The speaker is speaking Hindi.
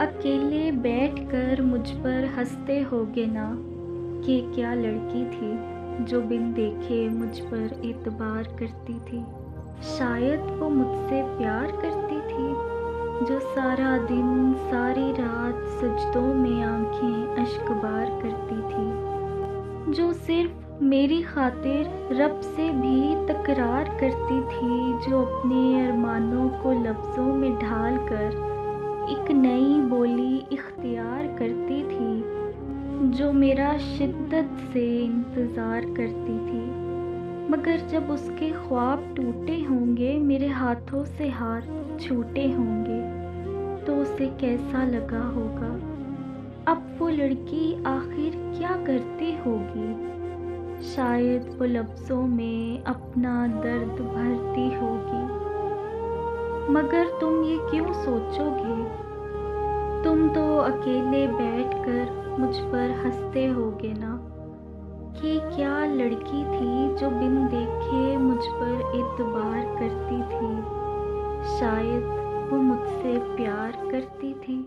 अकेले बैठकर मुझ पर हंसते होगे ना कि क्या लड़की थी जो बिन देखे मुझ पर एतबार करती थी। शायद वो मुझसे प्यार करती थी जो सारा दिन सारी रात सजदों में आंखें अश्कबार करती थी। जो सिर्फ मेरी खातिर रब से भी तकरार करती थी। जो अपने अरमानों को लफ्ज़ों में ढाल कर एक नई बोली इख्तियार करती थी। जो मेरा शिद्दत से इंतज़ार करती थी। मगर जब उसके ख्वाब टूटे होंगे, मेरे हाथों से हाथ छूटे होंगे, तो उसे कैसा लगा होगा। अब वो लड़की आखिर क्या करती होगी। शायद वो लफ्ज़ों में अपना दर्द भरती होगी। मगर तुम ये क्यों सोचोगे। तुम तो अकेले बैठकर मुझ पर हंसते होगे ना कि क्या लड़की थी जो बिन देखे मुझ पर एतबार करती थी। शायद वो मुझसे प्यार करती थी।